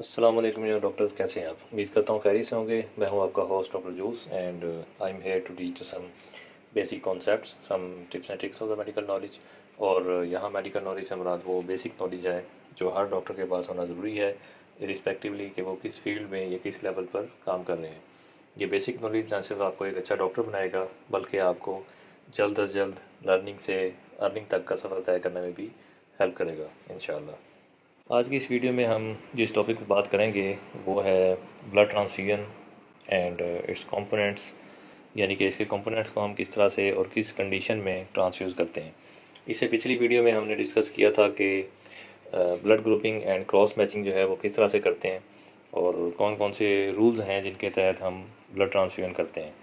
अस्सलाम वालेकुम मेरे डॉक्टर्स, कैसे हैं आप? उम्मीद करता हूँ खैरियत से होंगे। मैं हूँ आपका host doctor juice and I am here to teach some basic concepts, some tips and tricks of the medical knowledge. और यहाँ मेडिकल नॉलेज से मुराद वो बेसिक नॉलेज है जो हर डॉक्टर के पास होना ज़रूरी है, रिस्पेक्टिवली कि वो किस फील्ड में या किस लेवल पर काम कर रहे हैं। ये बेसिक नॉलेज न सिर्फ आपको एक अच्छा डॉक्टर बनाएगा बल्कि आपको जल्द अज जल्द लर्निंग से अर्निंग तक का सफ़र तय करने में भी हेल्प करेगा इंशाल्लाह। आज की इस वीडियो में हम जिस टॉपिक पर बात करेंगे वो है blood transfusion and it's components, यानी कि इसके कंपोनेंट्स को हम किस तरह से और किस कंडीशन में ट्रांसफ्यूज़ करते हैं। इससे पिछली वीडियो में हमने डिस्कस किया था कि blood grouping and cross matching जो है वो किस तरह से करते हैं और कौन कौन से रूल्स हैं जिनके तहत हम ब्लड ट्रांसफ्यूजन करते हैं।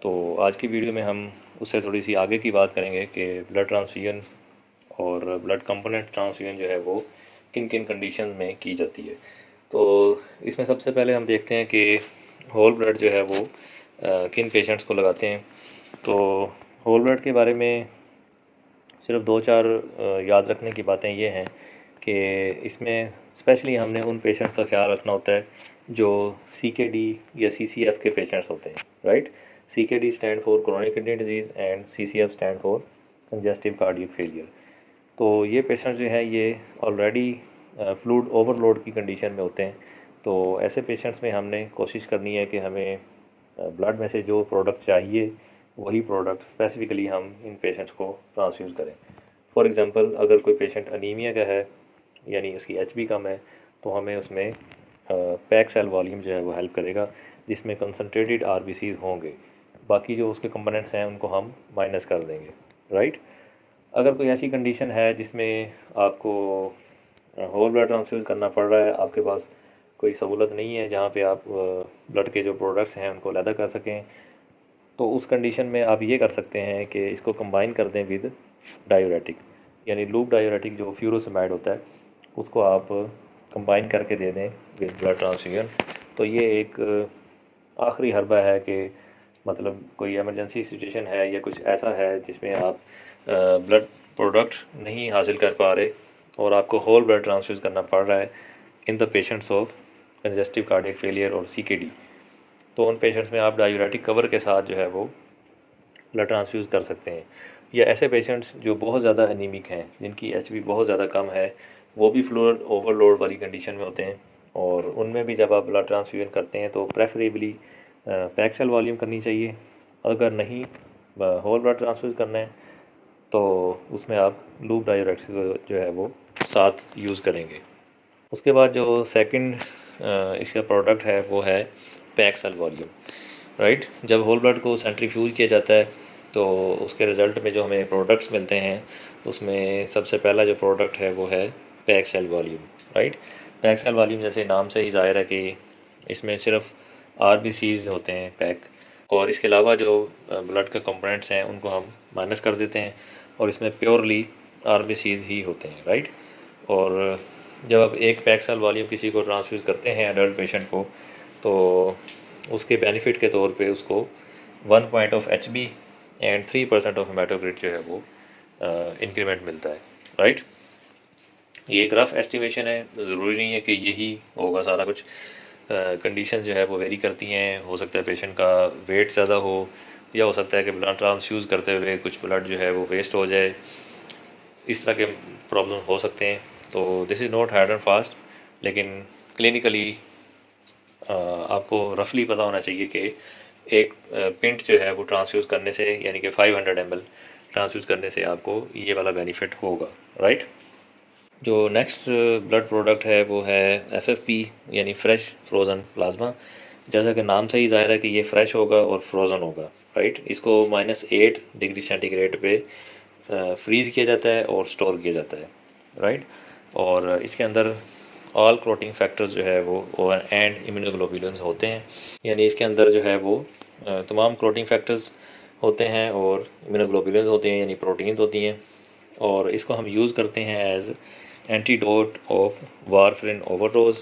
तो आज की वीडियो में हम उससे थोड़ी सी आगे की बात करेंगे कि ब्लड ट्रांसफ्यूजन और ब्लड कंपोनेंट ट्रांसफ्यूजन जो है वो किन किन कंडीशन में की जाती है। तो इसमें सबसे पहले हम देखते हैं कि होल ब्लड जो है वो किन पेशेंट्स को लगाते हैं। तो होल ब्लड के बारे में सिर्फ दो चार याद रखने की बातें ये हैं कि इसमें स्पेशली हमने उन पेशेंट्स का ख्याल रखना होता है जो CKD या CCF के पेशेंट्स होते हैं, right. CKD stand for chronic kidney disease and CCF stand for congestive cardiac failure. तो ये पेशेंट जो है ये ऑलरेडी फ्लूइड ओवरलोड की कंडीशन में होते हैं। तो ऐसे पेशेंट्स में हमने कोशिश करनी है कि हमें ब्लड में से जो प्रोडक्ट चाहिए वही प्रोडक्ट स्पेसिफिकली हम इन पेशेंट्स को ट्रांसफ्यूज़ करें। फॉर एग्ज़ाम्पल, अगर कोई पेशेंट अनीमिया का है यानी उसकी HB कम है तो हमें उसमें पैक सेल वॉल्यूम जो है वो हेल्प करेगा, जिसमें कंसनट्रेटेड RBCs होंगे। बाकी जो उसके कंपोनेंट्स हैं उनको हम माइनस कर देंगे, राइट। अगर कोई ऐसी कंडीशन है जिसमें आपको होल ब्लड ट्रांसफ्यूज़ करना पड़ रहा है, आपके पास कोई सहूलत नहीं है जहाँ पे आप ब्लड के जो प्रोडक्ट्स हैं उनको अलहदा कर सकें, तो उस कंडीशन में आप ये कर सकते हैं कि इसको कंबाइन कर दें विद डायूरेटिक, यानी लूप डायूरेटिक जो फ्यूरोसेमाइड होता है उसको आप कंबाइन करके दे दें विद ब्लड ट्रांसफ्यूजन। तो ये एक आखिरी हरबा है कि मतलब कोई इमरजेंसी सिचुएशन है या कुछ ऐसा है जिसमें आप ब्लड प्रोडक्ट नहीं हासिल कर पा रहे और आपको होल ब्लड ट्रांसफ्यूज़ करना पड़ रहा है in the patients of congestive cardiac failure और CKD। तो उन पेशेंट्स में आप डायूरेटिक कवर के साथ जो है वो ब्लड ट्रांसफ्यूज़ कर सकते हैं। या ऐसे पेशेंट्स जो बहुत ज़्यादा एनीमिक हैं, जिनकी HB बहुत ज़्यादा कम है, वो भी फ्लूइड ओवरलोड वाली कंडीशन में होते हैं, और उनमें भी जब आप ब्लड ट्रांसफ्यूजन करते हैं तो प्रेफरेबली पैक सेल वॉल्यूम करनी चाहिए। अगर नहीं होल ब्लड ट्रांसफ्यूज करना है तो उसमें आप लूप डायूरेटिक्स जो है वो साथ यूज़ करेंगे। उसके बाद जो सेकंड इसका प्रोडक्ट है वो है पैक सेल वॉल्यूम, राइट। जब होल ब्लड को सेंट्रीफ्यूज किया जाता है तो उसके रिज़ल्ट में जो हमें प्रोडक्ट्स मिलते हैं उसमें सबसे पहला जो प्रोडक्ट है वो है pack cell volume, right. Pack cell volume जैसे नाम से ही ज़ाहिर है कि इसमें सिर्फ RBCs होते हैं पैक, और इसके अलावा जो ब्लड के कंपोनेंट्स हैं उनको हम माइनस कर देते हैं और इसमें प्योरली RBCs ही होते हैं, राइट। और जब आप एक पैक सेल वॉल्यूम किसी को ट्रांसफ्यूज़ करते हैं एडल्ट पेशेंट को, तो उसके बेनिफिट के तौर पे उसको 1 point of HB and 3% of haematocrit जो है वो इंक्रीमेंट मिलता है, राइट। ये एक रफ़ एस्टिमेशन है, ज़रूरी नहीं है कि यही होगा सारा कुछ। कंडीशन जो है वो वेरी करती हैं। हो सकता है पेशेंट का वेट ज़्यादा हो, या हो सकता है कि ब्लड ट्रांसफ्यूज़ करते हुए कुछ ब्लड जो है वो वेस्ट हो जाए, इस तरह के प्रॉब्लम हो सकते हैं। तो this is not hard and fast, लेकिन क्लिनिकली आपको रफली पता होना चाहिए कि एक पिंट जो है वो ट्रांसफ्यूज़ करने से, यानी कि 500 ml ट्रांसफ्यूज़ करने से आपको ये वाला बेनिफिट होगा, राइट। जो नेक्स्ट ब्लड प्रोडक्ट है वो है FFP, यानी फ्रेश फ्रोज़न प्लाज्मा। जैसा कि नाम से ही ज़ाहिर है कि ये फ्रेश होगा और फ्रोज़न होगा, राइट। इसको -8 डिग्री सेंटीग्रेड पे फ्रीज़ किया जाता है और स्टोर किया जाता है, राइट। और इसके अंदर ऑल क्लोटिंग फैक्टर्स जो है वो एंड इम्यूनोग्लोबुलिन्स होते हैं, यानी इसके अंदर जो है वो तमाम क्लोटिंग फैक्टर्स होते हैं और इम्यूनोग्लोबुलिन्स होते हैं, यानी प्रोटीन्स होती हैं। और इसको हम यूज़ करते हैं as antidote of warfarin overdose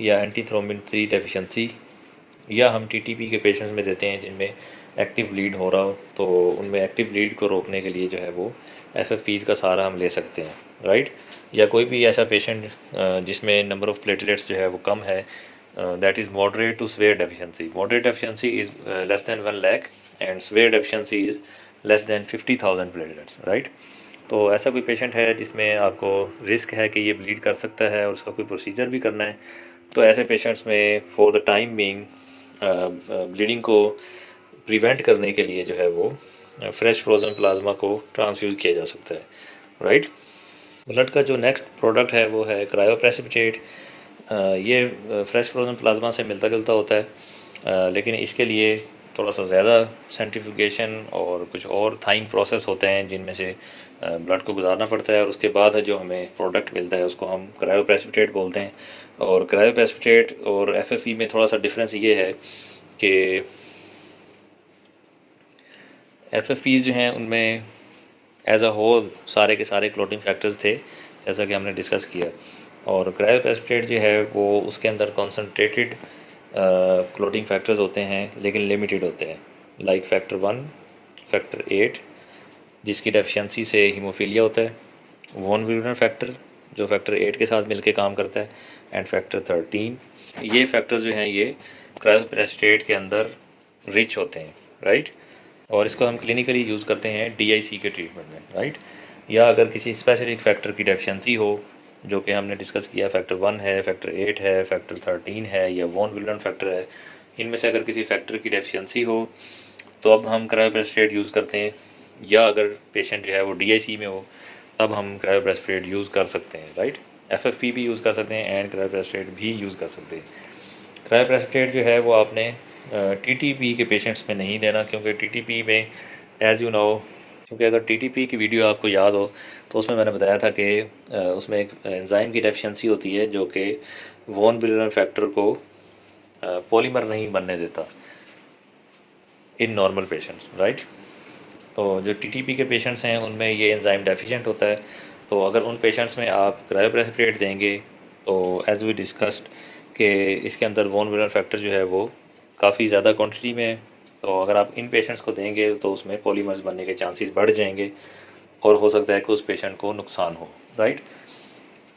या एंटीथ्रोम्बिन 3 डेफिशिएंसी, या हम TTP के पेशेंट्स में देते हैं जिनमें एक्टिव ब्लीड हो रहा हो, तो उनमें एक्टिव ब्लीड को रोकने के लिए जो है वो FFPs का सहारा हम ले सकते हैं, राइट। या कोई भी ऐसा पेशेंट जिसमें नंबर ऑफ़ प्लेटलेट्स जो है वो कम है, that is moderate to severe deficiency. Moderate deficiency is less than 1 lakh and severe deficiency is less than 50,000 platelets, right. तो ऐसा कोई पेशेंट है जिसमें आपको रिस्क है कि ये ब्लीड कर सकता है और उसका कोई प्रोसीजर भी करना है, तो ऐसे पेशेंट्स में for the time being bleeding को प्रिवेंट करने के लिए जो है वो फ्रेश फ्रोज़न प्लाज्मा को ट्रांसफ्यूज़ किया जा सकता है, राइट। ब्लड का जो नेक्स्ट प्रोडक्ट है वो है क्रायोप्रेसिपिटेट। ये फ्रेश फ्रोज़न प्लाज्मा से मिलता जुलता होता है, लेकिन इसके लिए थोड़ा सा ज़्यादा सेंट्रीफ्यूगेशन और कुछ और थाइंग प्रोसेस होते हैं जिनमें से ब्लड को गुजारना पड़ता है, और उसके बाद है जो हमें प्रोडक्ट मिलता है उसको हम क्रायोप्रेसिपिटेट बोलते हैं। और क्रायोप्रेसिपिटेट और एफएफई में थोड़ा सा डिफरेंस ये है कि एफएफईज जो हैं उनमें एज अ होल सारे के सारे क्लोटिंग फैक्टर्स थे, जैसा कि हमने डिस्कस किया, और क्रायोप्रेसिपिटेट जो है वो उसके अंदर कॉन्सनट्रेटेड क्लोटिंग फैक्टर्स होते हैं लेकिन लिमिटेड होते हैं, लाइक फैक्टर 1, फैक्टर 8 जिसकी डेफिशिएंसी से हीमोफीलिया होता है, वॉन विलर फैक्टर जो फैक्टर 8 के साथ मिलकर काम करता है, एंड फैक्टर 13। ये फैक्टर्स जो हैं ये क्रायोप्रेसिपिटेट के अंदर रिच होते हैं, राइट। और इसको हम क्लिनिकली यूज़ करते हैं डीआईसी के ट्रीटमेंट में, राइट। या अगर किसी स्पेसिफिक फैक्टर की डेफिशिएंसी हो, जो कि हमने डिस्कस किया, फैक्टर 1 है, फैक्टर 8 है, फैक्टर 13 है, या वॉन विलर फैक्टर है, इनमें से अगर किसी फैक्टर की डेफिशिएंसी हो तो अब हम क्रायोप्रेसिपिटेट यूज़ करते हैं, या अगर पेशेंट जो है वो डीआईसी में हो तब हम क्रायोप्रेसिपिटेट यूज़ कर सकते हैं, राइट। एफएफपी भी यूज़ कर सकते हैं एंड क्रायोप्रेसिपिटेट भी यूज़ कर सकते हैं। क्रायोप्रेसिपिटेट जो है वो आपने टीटीपी के पेशेंट्स में नहीं देना, क्योंकि टीटीपी में एज़ यू नो, क्योंकि अगर टीटीपी की वीडियो आपको याद हो तो उसमें मैंने बताया था कि उसमें एक एंजाइम की डेफिशिएंसी होती है जो कि वॉन विलर फैक्टर को पॉलीमर नहीं बनने देता इन नॉर्मल पेशेंट्स, राइट। तो जो टीटीपी के पेशेंट्स हैं उनमें ये एंजाइम डेफिशिएंट होता है, तो अगर उन पेशेंट्स में आप क्रायोप्रेसिपिटेट देंगे तो एज वी डिस्कस्ड कि इसके अंदर वॉन विलर फैक्टर जो है वो काफ़ी ज़्यादा क्वांटिटी में है, तो अगर आप इन पेशेंट्स को देंगे तो उसमें पॉलीमर्स बनने के चांसेस बढ़ जाएंगे और हो सकता है कि उस पेशेंट को नुकसान हो, राइट।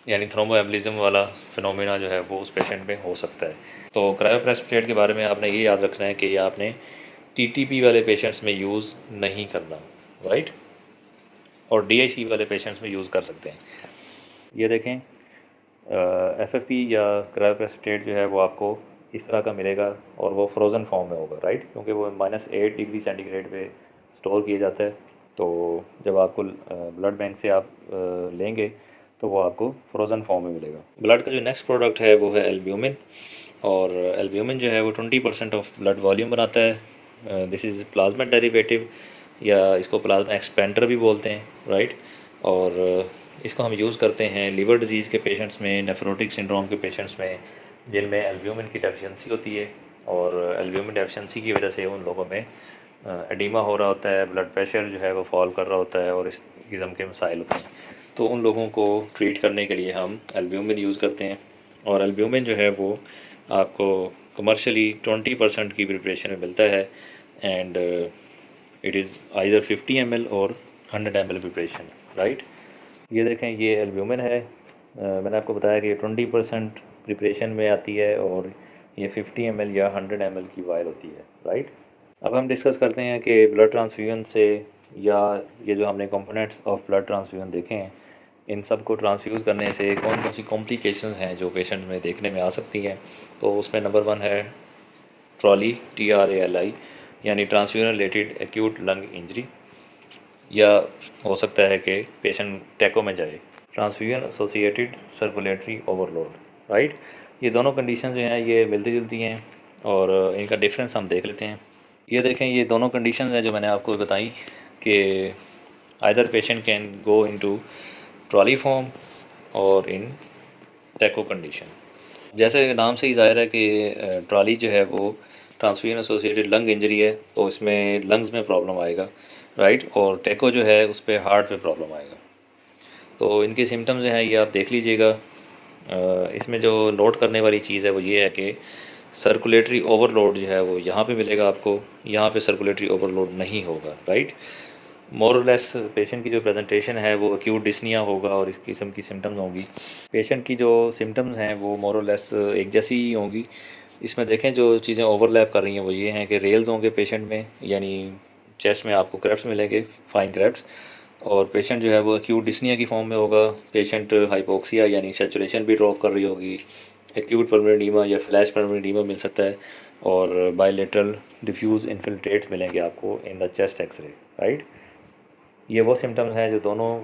यानी थ्रोम्बोएम्बोलिज्म वाला फिनोमेना जो है वो उस पेशेंट में हो सकता है। तो क्रायोप्रेसिपिटेट के बारे में आपने ये याद रखना है कि ये आपने टीटीपी वाले पेशेंट्स में यूज़ नहीं करना, राइट। और डीआईसी वाले पेशेंट्स में यूज़ कर सकते हैं। ये देखें, एफएफपी या क्रायोप्रेसिपिटेट जो है वो आपको इस तरह का मिलेगा और वो फ्रोज़न फॉर्म में होगा, राइट, क्योंकि वो -8 डिग्री सेंटीग्रेड पे स्टोर किया जाता है। तो जब आपको ब्लड बैंक से आप लेंगे तो वो आपको फ्रोज़न फॉर्म में मिलेगा। ब्लड का जो नेक्स्ट प्रोडक्ट है वो है एल्ब्यूमिन, और एल्ब्यूमिन जो है वो 20% ऑफ ब्लड वॉल्यूम बनाता है। दिस इज़ प्लाज्मा डेरिवेटिव, या इसको प्लाज्मा एक्सपेंडर भी बोलते हैं, राइट। और इसको हम यूज़ करते हैं लिवर डिजीज़ के पेशेंट्स में, नेफ्रोटिक सिंड्रोम के पेशेंट्स में जिनमें एल्ब्यूमिन की डेफिशिएंसी होती है, और एल्ब्यूमिन डेफिशिएंसी की वजह से उन लोगों में एडिमा हो रहा होता है, ब्लड प्रेशर जो है वो फॉल कर रहा होता है और इस किस्म के मसाइल होते हैं। तो उन लोगों को ट्रीट करने के लिए हम एल्ब्यूमिन यूज़ करते हैं, और एल्ब्यूमिन जो है वो आपको कमर्शियली 20% की प्रिपरेशन में मिलता है, and it is either 50 ml और 100 ml प्रिपरेशन, राइट। ये देखें, ये एल्ब्यूमिन है, मैंने आपको बताया कि 20% प्रिपरेशन में आती है और ये 50 ml या 100 ml की वायर होती है, राइट। अब हम डिस्कस करते हैं कि ब्लड ट्रांसफ्यूजन से, या ये जो हमने कंपोनेंट्स ऑफ ब्लड ट्रांसफ्यूजन देखे हैं, इन सब को ट्रांसफ्यूज़ करने से कौन कौन सी कॉम्प्लिकेशंस हैं जो पेशेंट में देखने में आ सकती हैं। तो उसमें नंबर 1 है ट्रॉली, TRALI, यानी transfusion related acute lung injury, या हो सकता है कि पेशेंट टैको में जाए, transfusion associated circulatory overload, right. ये दोनों कंडीशन जो हैं ये मिलती जुलती हैं, और इनका डिफरेंस हम देख लेते हैं। ये देखें, ये दोनों कंडीशंस हैं जो मैंने आपको बताई कि either patient can go into trolley form और इन टैको कंडीशन। जैसे नाम से ही ज़ाहिर है कि ट्रॉली जो है वो ट्रांसफ्यूजन एसोसिएटेड लंग इंजरी है, तो इसमें लंग्स में प्रॉब्लम आएगा, राइट। और टैको जो है उस पर हार्ट पे प्रॉब्लम आएगा। तो इनके सिम्टम्स जो हैं ये आप देख लीजिएगा। इसमें जो नोट करने वाली चीज़ है वो ये है कि सर्कुलेटरी ओवरलोड जो है वो यहाँ पे मिलेगा आपको, यहाँ पे सर्कुलेटरी ओवरलोड नहीं होगा, राइट। मोर और लेस पेशेंट की जो प्रेजेंटेशन है वो एक्यूट डिस्निया होगा और इस किस्म की सिम्टम्स होंगी। पेशेंट की जो सिम्टम्स हैं वो मोर और लेस एक जैसी ही होंगी। इसमें देखें जो चीज़ें ओवरलैप कर रही हैं वो ये हैं कि रेल्स होंगे पेशेंट में, यानी चेस्ट में आपको क्रेफ्ट्स मिलेंगे, फाइन क्रेफ्ट्स, और पेशेंट जो है वो एक्यूट डिस्निया की फॉर्म में होगा। पेशेंट हाइपोक्सिया यानी सेचुरेशन भी ड्रॉप कर रही होगी। एक्यूट पल्मोनरी एडीमा या फ्लैश पल्मोनरी एडीमा मिल सकता है, और बायलेटरल डिफ्यूज़ इन्फिल्ट्रेट्स मिलेंगे आपको in the chest X-ray, right. ये वो सिम्टम्स हैं जो दोनों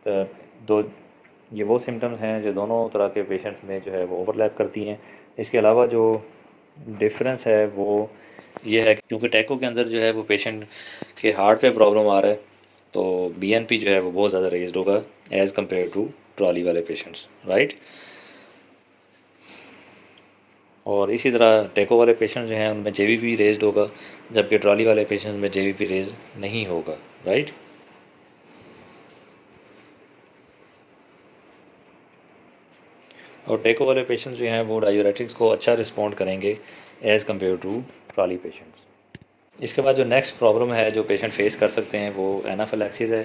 अ, दो ये वो सिम्टम्स हैं जो दोनों तरह के पेशेंट्स में जो है वो ओवरलैप करती हैं। इसके अलावा जो डिफरेंस है वो ये है क्योंकि टैको के अंदर जो है वो पेशेंट के हार्ट पे प्रॉब्लम आ रहा है, तो बीएनपी जो है वो बहुत ज़्यादा रेज्ड होगा एज़ कम्पेयर टू ट्रॉली वाले पेशेंट्स, राइट। और इसी तरह टैको वाले पेशेंट जो हैं उनमें जेवीपी रेज्ड होगा, जबकि ट्रॉली वाले पेशेंट्स में जेवीपी रेज नहीं होगा, राइट। और टेको वाले पेशेंट्स जो हैं वो डायूरेटिक्स को अच्छा रिस्पॉन्ड करेंगे as compared to trolley patients. इसके बाद जो नेक्स्ट प्रॉब्लम है जो पेशेंट फेस कर सकते हैं वो एनाफिलैक्सिस है,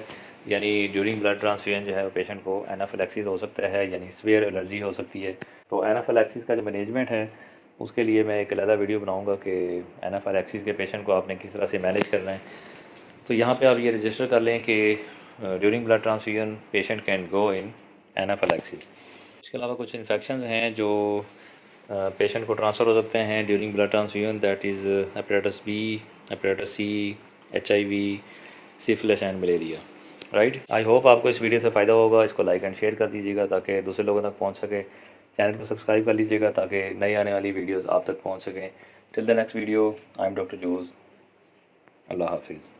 यानी ड्यूरिंग ब्लड ट्रांसफ्यूजन जो है पेशेंट को एनाफिलैक्सिस हो सकता है, यानी सीवियर एलर्जी हो सकती है। तो एनाफिलैक्सिस का जो मैनेजमेंट है उसके लिए मैं एक अलग वीडियो बनाऊंगा कि एनाफिलैक्सिस के पेशेंट को आपने किस तरह से मैनेज करना है। तो यहाँ पे आप ये रजिस्टर कर लें कि during blood transfusion patient can go in anaphylaxis. इसके अलावा कुछ इन्फेक्शंस हैं जो पेशेंट को ट्रांसफ़र हो सकते हैं during blood transfusion, that is hepatitis B, hepatitis C, HIV, syphilis and malaria, right. I hope आपको इस वीडियो से फ़ायदा होगा। इसको लाइक एंड शेयर कर दीजिएगा ताकि दूसरे लोगों तक पहुंच सके। चैनल को सब्सक्राइब कर लीजिएगा ताकि नई आने वाली वीडियोस आप तक पहुंच सकें। Till the next video, I am doctor Jose. अल्लाह हाफिज़।